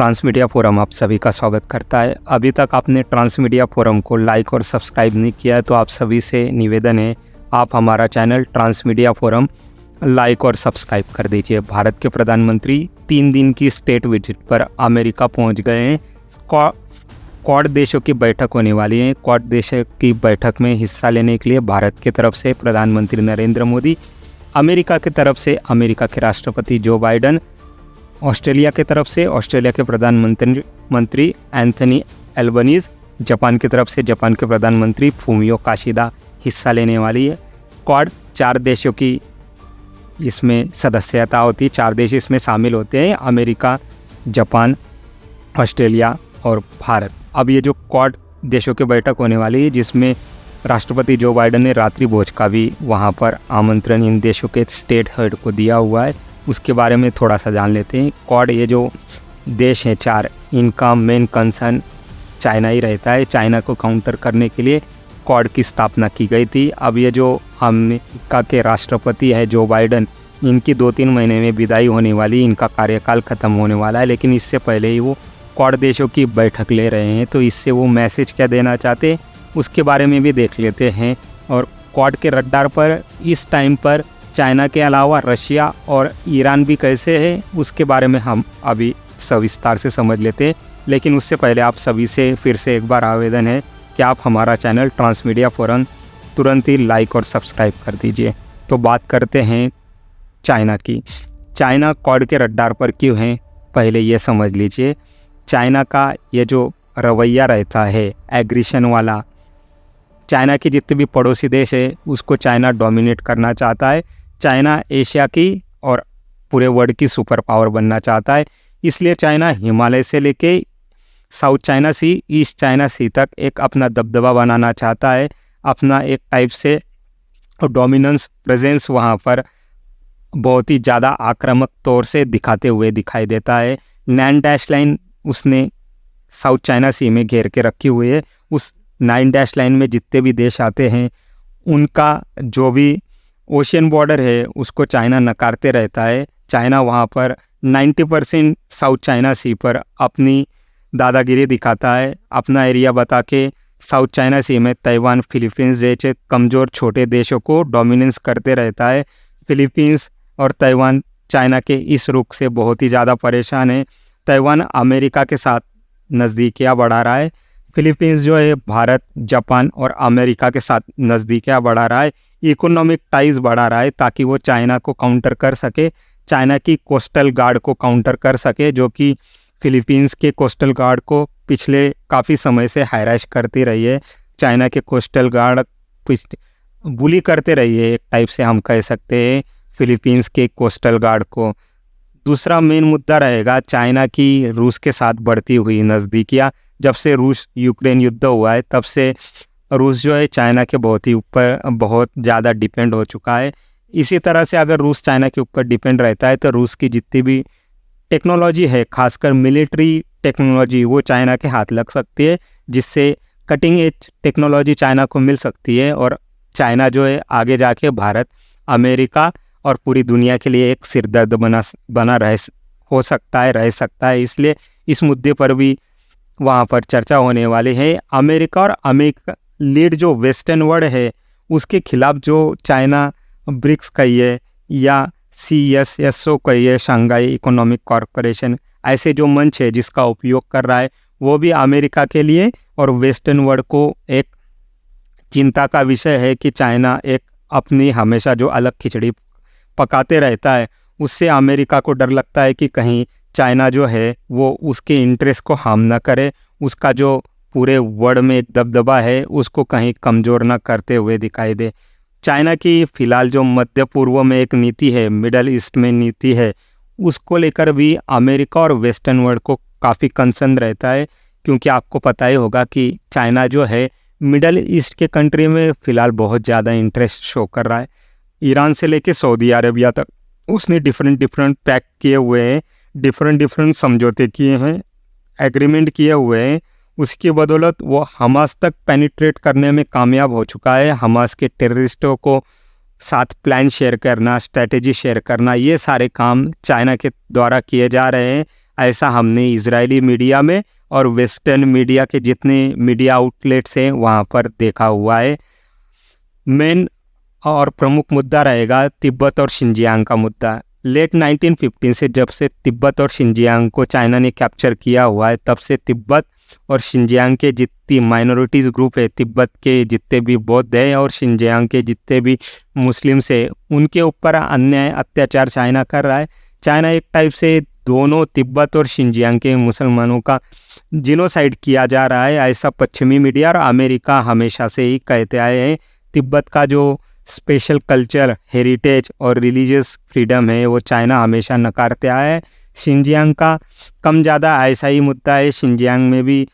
Transmedia forum आप सभी का स्वागत करता है। अभी तक आपने ट्रांसमीडिया फोरम को लाइक और सब्सक्राइब नहीं किया है तो आप सभी से निवेदन है आप हमारा चैनल ट्रांसमीडिया फोरम लाइक और सब्सक्राइब कर दीजिए। भारत के प्रधानमंत्री 3 दिन की स्टेट विजिट पर अमेरिका पहुंच गए हैं। क्वाड देशों की बैठक होने वाली है। क्वाड देशों की बैठक में हिस्सा लेने के लिए भारत की तरफ से प्रधानमंत्री नरेंद्र मोदी, अमेरिका की तरफ से अमेरिका के राष्ट्रपति जो बाइडन, ऑस्ट्रेलिया की तरफ से ऑस्ट्रेलिया के प्रधानमंत्री एंथनी एल्बनीज, जापान की तरफ से जापान के प्रधानमंत्री फूमियो काशिदा हिस्सा लेने वाली है। क्वाड 4 देशों की इसमें सदस्यता होती है। 4 देश इसमें शामिल होते हैं, अमेरिका, जापान, ऑस्ट्रेलिया और भारत। अब ये जो क्वाड देशों की बैठक होने वाली है जिसमें राष्ट्रपति जो बाइडन ने रात्रि भोज का भी वहाँ पर आमंत्रण इन देशों के स्टेट हेड को दिया हुआ है, उसके बारे में थोड़ा सा जान लेते हैं। क्वाड ये जो देश हैं 4, इनका मेन कंसर्न चाइना ही रहता है। चाइना को काउंटर करने के लिए क्वाड की स्थापना की गई थी। अब ये जो अमेरिका के राष्ट्रपति है जो बाइडन, इनकी 2-3 महीने में विदाई होने वाली, इनका कार्यकाल ख़त्म होने वाला है, लेकिन इससे पहले ही वो क्वाड देशों की बैठक ले रहे हैं। तो इससे वो मैसेज क्या देना चाहते हैं उसके बारे में भी देख लेते हैं। और क्वाड के रडार पर इस टाइम पर चाइना के अलावा रशिया और ईरान भी कैसे है उसके बारे में हम अभी सविस्तार से समझ लेते हैं। लेकिन उससे पहले आप सभी से फिर से एक बार आवेदन है कि आप हमारा चैनल ट्रांसमीडिया फोरम तुरंत ही लाइक और सब्सक्राइब कर दीजिए। तो बात करते हैं चाइना की। चाइना क्वाड के रडार पर क्यों है पहले ये समझ लीजिए। चाइना का ये जो रवैया रहता है एग्रेशन वाला, चाइना की जितने भी पड़ोसी देश है उसको चाइना डोमिनेट करना चाहता है। चाइना एशिया की और पूरे वर्ल्ड की सुपर पावर बनना चाहता है। इसलिए चाइना हिमालय से लेके साउथ चाइना सी, ईस्ट चाइना सी तक एक अपना दबदबा बनाना चाहता है, अपना एक टाइप से डोमिनेंस प्रेजेंस वहाँ पर बहुत ही ज़्यादा आक्रामक तौर से दिखाते हुए दिखाई देता है। 9 डैश लाइन उसने साउथ चाइना सी में घेर के रखी हुई है। उस 9 डैश लाइन में जितने भी देश आते हैं उनका जो भी ओशियन बॉर्डर है उसको चाइना नकारते रहता है। चाइना वहाँ पर 90% साउथ चाइना सी पर अपनी दादागिरी दिखाता है, अपना एरिया बता के साउथ चाइना सी में ताइवान, फिलीपींस जैसे कमज़ोर छोटे देशों को डोमिनेंस करते रहता है। फिलीपींस और ताइवान चाइना के इस रुख से बहुत ही ज़्यादा परेशान है। ताइवान अमेरिका के साथ नज़दीकियाँ बढ़ा रहा है, फिलीपींस जो है भारत, जापान और अमेरिका के साथ नज़दीकियाँ बढ़ा रहा है, इकोनॉमिक टाइज बढ़ा रहा है ताकि वो चाइना को काउंटर कर सके, चाइना की कोस्टल गार्ड को काउंटर कर सके, जो कि फिलीपींस के कोस्टल गार्ड को पिछले काफ़ी समय से हैरेस करती रही है। चाइना के कोस्टल गार्ड बुली करते रही है, एक टाइप से हम कह सकते हैं फिलीपींस के कोस्टल गार्ड को। दूसरा मेन मुद्दा रहेगा चाइना की रूस के साथ बढ़ती हुई नज़दीकियाँ। जब से रूस यूक्रेन युद्ध हुआ है तब से रूस जो है चाइना के बहुत ही ऊपर बहुत ज़्यादा डिपेंड हो चुका है। इसी तरह से अगर रूस चाइना के ऊपर डिपेंड रहता है तो रूस की जितनी भी टेक्नोलॉजी है, खासकर मिलिट्री टेक्नोलॉजी, वो चाइना के हाथ लग सकती है, जिससे कटिंग एज टेक्नोलॉजी चाइना को मिल सकती है। और चाइना जो है आगे जाके भारत, अमेरिका और पूरी दुनिया के लिए एक सिरदर्द बना रह सकता है। इसलिए इस मुद्दे पर भी वहाँ पर चर्चा होने वाली है। अमेरिका और अमेरिका लीड जो वेस्टर्न वर्ल्ड है उसके खिलाफ जो चाइना ब्रिक्स कहिए या CSSO कहिए, शंघाई इकोनॉमिक कॉरपोरेशन, ऐसे जो मंच है जिसका उपयोग कर रहा है वो भी अमेरिका के लिए और वेस्टर्न वर्ल्ड को एक चिंता का विषय है कि चाइना एक अपनी हमेशा जो अलग खिचड़ी पकाते रहता है उससे अमेरिका को डर लगता है कि कहीं चाइना जो है वो उसके इंटरेस्ट को हार्म ना करे, उसका जो पूरे वर्ल्ड में एक दबदबा है उसको कहीं कमज़ोर ना करते हुए दिखाई दे। चाइना की फ़िलहाल जो मध्य पूर्व में एक नीति है, मिडल ईस्ट में नीति है, उसको लेकर भी अमेरिका और वेस्टर्न वर्ल्ड को काफ़ी कंसर्न रहता है, क्योंकि आपको पता ही होगा कि चाइना जो है मिडल ईस्ट के कंट्री में फ़िलहाल बहुत ज़्यादा इंटरेस्ट शो कर रहा है। ईरान से लेके सऊदी अरेबिया तक उसने डिफरेंट पैक्ट किए हुए हैं, डिफरेंट समझौते किए हैं, एग्रीमेंट किए हुए हैं। उसकी बदौलत वो हमास तक पेनिट्रेट करने में कामयाब हो चुका है। हमास के टेररिस्टों को साथ प्लान शेयर करना, स्ट्रैटेजी शेयर करना, ये सारे काम चाइना के द्वारा किए जा रहे हैं। ऐसा हमने इजरायली मीडिया में और वेस्टर्न मीडिया के जितने मीडिया आउटलेट्स हैं वहाँ पर देखा हुआ है। मेन और प्रमुख मुद्दा रहेगा तिब्बत और शिनजियांग का मुद्दा। लेट 1915 से जब से तिब्बत और शिनजियांग को चाइना ने कैप्चर किया हुआ है, तब से तिब्बत और शिनजियांग के जितनी माइनॉरिटीज़ ग्रुप है, तिब्बत के जितने भी बौद्ध हैं और शिनजियांग के जितने भी मुस्लिम्स हैं, उनके ऊपर अन्याय अत्याचार चाइना कर रहा है। चाइना एक टाइप से दोनों तिब्बत और शिनजियांग के मुसलमानों का जिनोसाइड किया जा रहा है, ऐसा पश्चिमी मीडिया और अमेरिका हमेशा से ही कहते आए हैं। तिब्बत का जो स्पेशल कल्चर, हेरिटेज और रिलीजियस फ्रीडम है वो चाइना हमेशा नकारते आया है। शिनजियांग का कम ज़्यादा ऐसा ही मुद्दा है। शिनजियांग में भी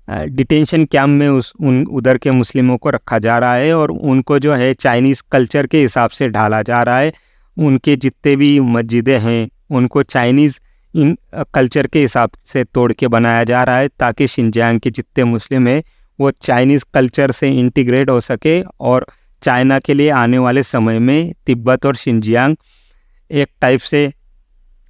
डिटेंशन कैंप में उधर के मुस्लिमों को रखा जा रहा है और उनको जो है चाइनीज़ कल्चर के हिसाब से ढाला जा रहा है। उनके जितने भी मस्जिदें हैं उनको चाइनीज़ इन कल्चर के हिसाब से तोड़ के बनाया जा रहा है, ताकि शिनजियांग के जितने मुस्लिम हैं वो चाइनीज़ कल्चर से इंटीग्रेट हो सके और चाइना के लिए आने वाले समय में तिब्बत और शिनजियांग एक टाइप से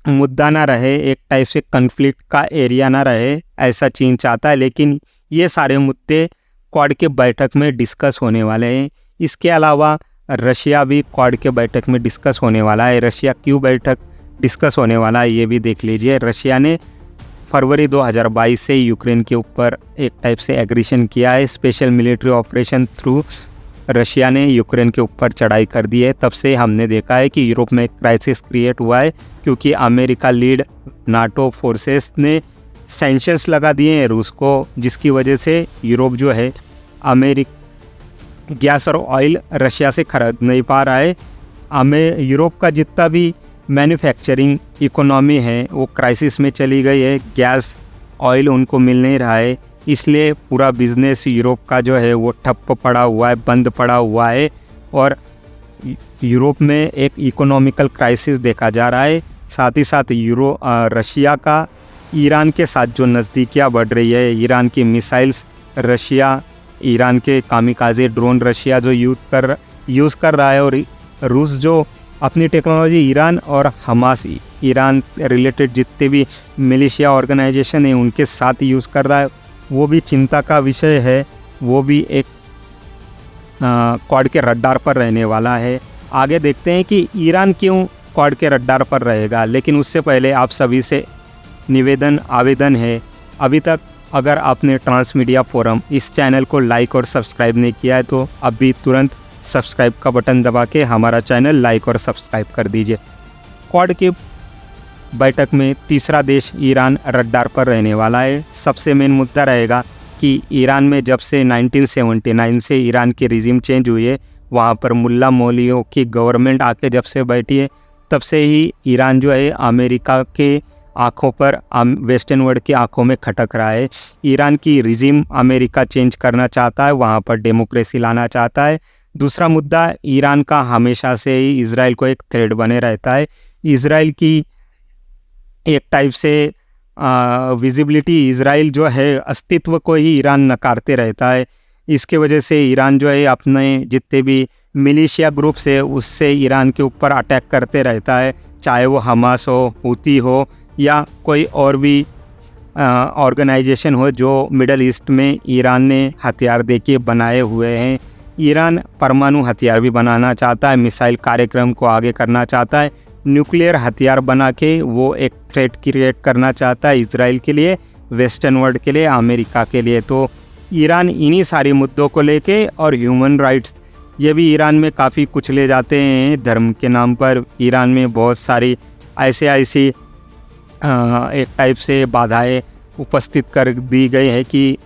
मुद्दा ना रहे, एक टाइप से कन्फ्लिक्ट का एरिया ना रहे, ऐसा चीन चाहता है। लेकिन ये सारे मुद्दे क्वाड के बैठक में डिस्कस होने वाले हैं। इसके अलावा रशिया भी क्वाड के बैठक में डिस्कस होने वाला है। रशिया क्यों बैठक डिस्कस होने वाला है ये भी देख लीजिए। रशिया ने फरवरी 2022 से यूक्रेन के ऊपर एक टाइप से एग्रेशन किया है। Special military operation through Russia ने यूक्रेन के ऊपर चढ़ाई कर दी है। तब से हमने देखा है कि यूरोप में क्राइसिस क्रिएट हुआ है, क्योंकि अमेरिका लीड नाटो फोर्सेस ने सैंक्शंस लगा दिए हैं रूस को, जिसकी वजह से यूरोप जो है गैस और ऑयल रशिया से खरीद नहीं पा रहा है। यूरोप का जितना भी मैन्युफैक्चरिंग इकोनॉमी है वो क्राइसिस में चली गई है। गैस ऑयल उनको मिल नहीं रहा है, इसलिए पूरा बिजनेस यूरोप का जो है वो ठप्प पड़ा हुआ है, बंद पड़ा हुआ है और यूरोप में एक इकोनॉमिकल क्राइसिस देखा जा रहा है। साथ ही साथ रशिया का ईरान के साथ जो नज़दीकियाँ बढ़ रही है, ईरान की मिसाइल्स रशिया, ईरान के कामिकाज़े ड्रोन रशिया जो यूज़ कर रहा है, और रूस जो अपनी टेक्नोलॉजी ईरान और हमास, ईरान रिलेटेड जितने भी मिलिशिया ऑर्गेनाइजेशन है उनके साथ यूज़ कर रहा है, वो भी चिंता का विषय है। वो भी एक क्वाड के रडार पर रहने वाला है। आगे देखते हैं कि ईरान क्यों क्वाड के रडार पर रहेगा। लेकिन उससे पहले आप सभी से आवेदन है, अभी तक अगर आपने ट्रांसमीडिया फोरम इस चैनल को लाइक और सब्सक्राइब नहीं किया है तो अभी तुरंत सब्सक्राइब का बटन दबा के हमारा चैनल लाइक और सब्सक्राइब कर दीजिए। क्वाड की बैठक में तीसरा देश ईरान रडार पर रहने वाला है। सबसे मेन मुद्दा रहेगा कि ईरान में जब से 1979 से ईरान की रिजीम चेंज हुई है, वहाँ पर मुल्ला मौलवियों की गवर्नमेंट आके जब से बैठी है, तब से ही ईरान जो है अमेरिका के आँखों पर, वेस्टर्न वर्ल्ड की आंखों में खटक रहा है। ईरान की रिजीम अमेरिका चेंज करना चाहता है, वहाँ पर डेमोक्रेसी लाना चाहता है। दूसरा मुद्दा, ईरान का हमेशा से ही इजराइल को एक थ्रेट बने रहता है। इजराइल की एक टाइप से विजिबिलिटी, इजराइल जो है अस्तित्व को ही ईरान नकारते रहता है। इसके वजह से ईरान जो है अपने जितने भी मिलिशिया ग्रुप्स है उससे ईरान के ऊपर अटैक करते रहता है, चाहे वो हमास हो, हूती हो या कोई और भी ऑर्गेनाइजेशन हो जो मिडल ईस्ट में ईरान ने हथियार देके बनाए हुए हैं। ईरान परमाणु हथियार भी बनाना चाहता है, मिसाइल कार्यक्रम को आगे करना चाहता है, न्यूक्लियर हथियार बना के वो एक थ्रेट क्रिएट करना चाहता है इजराइल के लिए, वेस्टर्न वर्ल्ड के लिए, अमेरिका के लिए। तो ईरान इन्हीं सारे मुद्दों को लेके, और ह्यूमन राइट्स ये भी ईरान में काफ़ी कुछ ले जाते हैं धर्म के नाम पर। ईरान में बहुत सारी ऐसी एक टाइप से बाधाएं उपस्थित कर दी गई है कि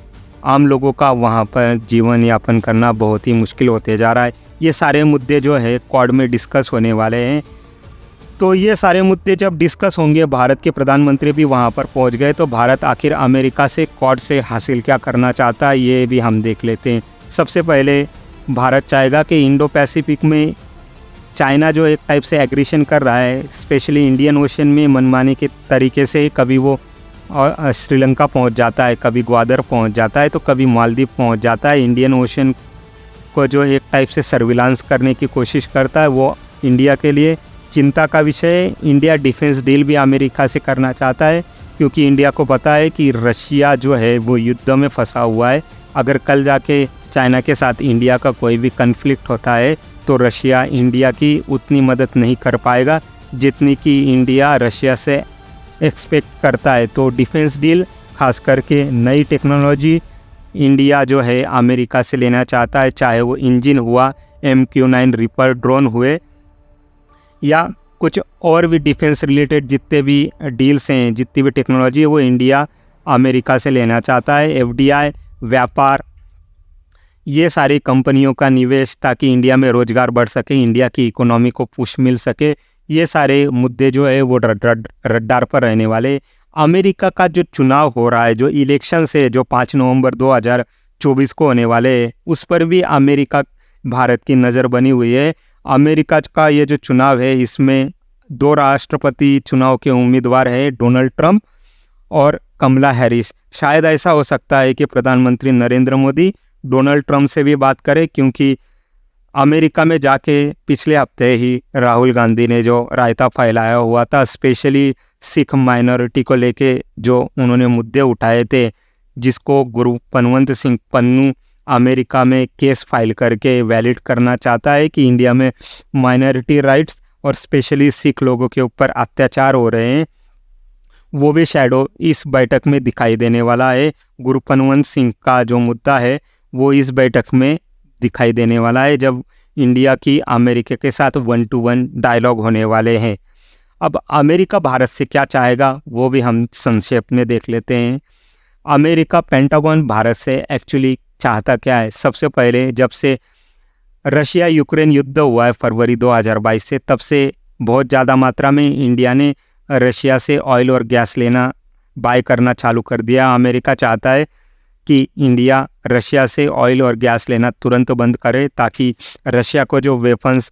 आम लोगों का वहाँ पर जीवन यापन करना बहुत ही मुश्किल होते जा रहा है। ये सारे मुद्दे जो है क्वाड में डिस्कस होने वाले हैं। तो ये सारे मुद्दे जब डिस्कस होंगे, भारत के प्रधानमंत्री भी वहाँ पर पहुँच गए, तो भारत आखिर अमेरिका से क्वाड से हासिल क्या करना चाहता है ये भी हम देख लेते हैं। सबसे पहले भारत चाहेगा कि इंडो पैसिफिक में चाइना जो एक टाइप से एग्रेशन कर रहा है, स्पेशली इंडियन ओशन में मनमाने के तरीके से, कभी वो श्रीलंका पहुंच जाता है, कभी ग्वादर पहुंच जाता है, तो कभी मालदीव पहुंच जाता है। इंडियन ओशन को जो एक टाइप से सर्विलांस करने की कोशिश करता है, वो इंडिया के लिए चिंता का विषय है। इंडिया डिफेंस डील भी अमेरिका से करना चाहता है। क्योंकि इंडिया को पता है कि रशिया जो है वो युद्ध में फंसा हुआ है। अगर कल जाके चाइना के साथ इंडिया का कोई भी कन्फ्लिक्ट होता है तो रशिया इंडिया की उतनी मदद नहीं कर पाएगा जितनी कि इंडिया रशिया से एक्सपेक्ट करता है। तो डिफेंस डील, खास करके नई टेक्नोलॉजी इंडिया जो है अमेरिका से लेना चाहता है, चाहे वो इंजन हुआ, MQ-9 रिपर ड्रोन हुए या कुछ और भी डिफेंस रिलेटेड जितने भी डील्स हैं, जितनी भी टेक्नोलॉजी है वो इंडिया अमेरिका से लेना चाहता है। FDI, व्यापार, ये सारी कंपनियों का निवेश, ताकि इंडिया में रोजगार बढ़ सके, इंडिया की इकोनॉमी को पुश मिल सके, ये सारे मुद्दे जो है वो रडार पर रहने वाले। अमेरिका का जो चुनाव हो रहा है, जो इलेक्शन से जो 5 नवंबर 2024 को होने वाले, उस पर भी अमेरिका भारत की नज़र बनी हुई है। अमेरिका का ये जो चुनाव है इसमें 2 राष्ट्रपति चुनाव के उम्मीदवार है, डोनाल्ड ट्रंप और कमला हैरिस। शायद ऐसा हो सकता है कि प्रधानमंत्री नरेंद्र मोदी डोनाल्ड ट्रंप से भी बात करें, क्योंकि अमेरिका में जाके पिछले हफ्ते ही राहुल गांधी ने जो रायता फैलाया हुआ था, स्पेशली सिख माइनॉरिटी को लेके जो उन्होंने मुद्दे उठाए थे, जिसको गुरु पनवंत सिंह पन्नू अमेरिका में केस फाइल करके वैलिड करना चाहता है कि इंडिया में माइनॉरिटी राइट्स और स्पेशली सिख लोगों के ऊपर अत्याचार हो रहे हैं, वो भी शैडो इस बैठक में दिखाई देने वाला है। गुरु पनवंत सिंह का जो मुद्दा है वो इस बैठक में दिखाई देने वाला है, जब इंडिया की अमेरिका के साथ 1-to-1 डायलॉग होने वाले हैं। अब अमेरिका भारत से क्या चाहेगा वो भी हम संक्षेप में देख लेते हैं। अमेरिका पेंटागन भारत से एक्चुअली चाहता क्या है? सबसे पहले जब से रशिया यूक्रेन युद्ध हुआ है फरवरी 2022 से, तब से बहुत ज़्यादा मात्रा में इंडिया ने रशिया से ऑयल और गैस लेना, बाय करना चालू कर दिया। अमेरिका चाहता है कि इंडिया रशिया से ऑयल और गैस लेना तुरंत बंद करे, ताकि रशिया को जो वेपन्स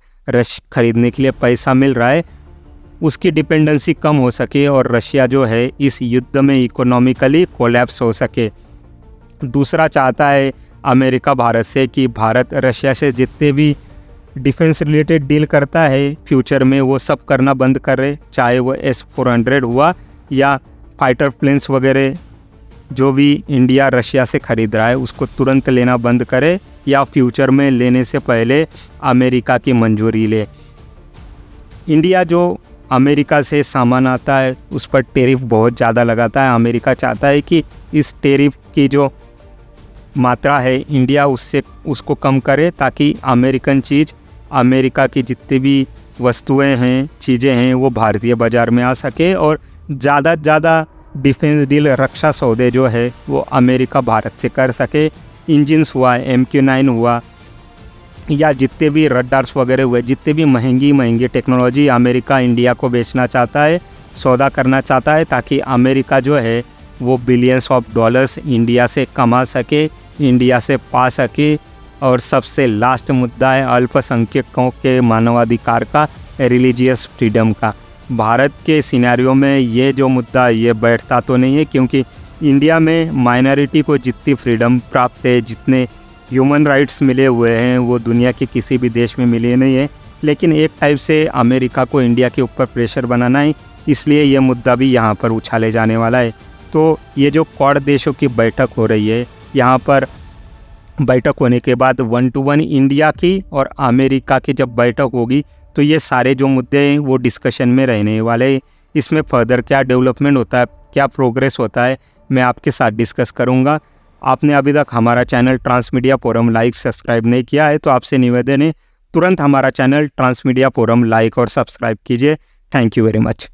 खरीदने के लिए पैसा मिल रहा है उसकी डिपेंडेंसी कम हो सके और रशिया जो है इस युद्ध में इकोनॉमिकली कोलैप्स हो सके। दूसरा चाहता है अमेरिका भारत से कि भारत रशिया से जितने भी डिफेंस रिलेटेड डील करता है फ्यूचर में वो सब करना बंद करे, चाहे वो S-400 हुआ या फाइटर प्लेन्स वगैरह जो भी इंडिया रशिया से खरीद रहा है उसको तुरंत लेना बंद करे, या फ्यूचर में लेने से पहले अमेरिका की मंजूरी ले। इंडिया जो अमेरिका से सामान आता है उस पर टेरिफ बहुत ज़्यादा लगाता है। अमेरिका चाहता है कि इस टेरिफ की जो मात्रा है इंडिया उसको कम करे, ताकि अमेरिकन चीज़, अमेरिका की जितनी भी वस्तुएं हैं, चीज़ें हैं, वो भारतीय बाज़ार में आ सके और ज़्यादा से ज़्यादा डिफेंस डील, रक्षा सौदे जो है वो अमेरिका भारत से कर सके। इंजन्स हुआ, MQ-9 हुआ या जितने भी रडार्स वगैरह हुए, जितने भी महंगी टेक्नोलॉजी अमेरिका इंडिया को बेचना चाहता है, सौदा करना चाहता है, ताकि अमेरिका जो है वो बिलियंस ऑफ डॉलर्स इंडिया से कमा सके, इंडिया से पा सके। और सबसे लास्ट मुद्दा है अल्पसंख्यकों के मानवाधिकार का, रिलीजियस फ्रीडम का। भारत के सिनेरियो में ये जो मुद्दा ये बैठता तो नहीं है, क्योंकि इंडिया में माइनॉरिटी को जितनी फ्रीडम प्राप्त है, जितने ह्यूमन राइट्स मिले हुए हैं, वो दुनिया के किसी भी देश में मिले नहीं है। लेकिन एक टाइप से अमेरिका को इंडिया के ऊपर प्रेशर बनाना है, इसलिए ये मुद्दा भी यहाँ पर उछाले जाने वाला है। तो ये जो क्वाड देशों की बैठक हो रही है, यहाँ पर बैठक होने के बाद 1-to-1 इंडिया की और अमेरिका की जब बैठक होगी तो ये सारे जो मुद्दे हैं वो डिस्कशन में रहने वाले। इसमें फर्दर क्या डेवलपमेंट होता है, क्या प्रोग्रेस होता है, मैं आपके साथ डिस्कस करूँगा। आपने अभी तक हमारा channel transmedia forum like subscribe नहीं किया है तो आपसे निवेदन है तुरंत हमारा चैनल ट्रांसमीडिया फोरम लाइक और सब्सक्राइब कीजिए। Thank you very much.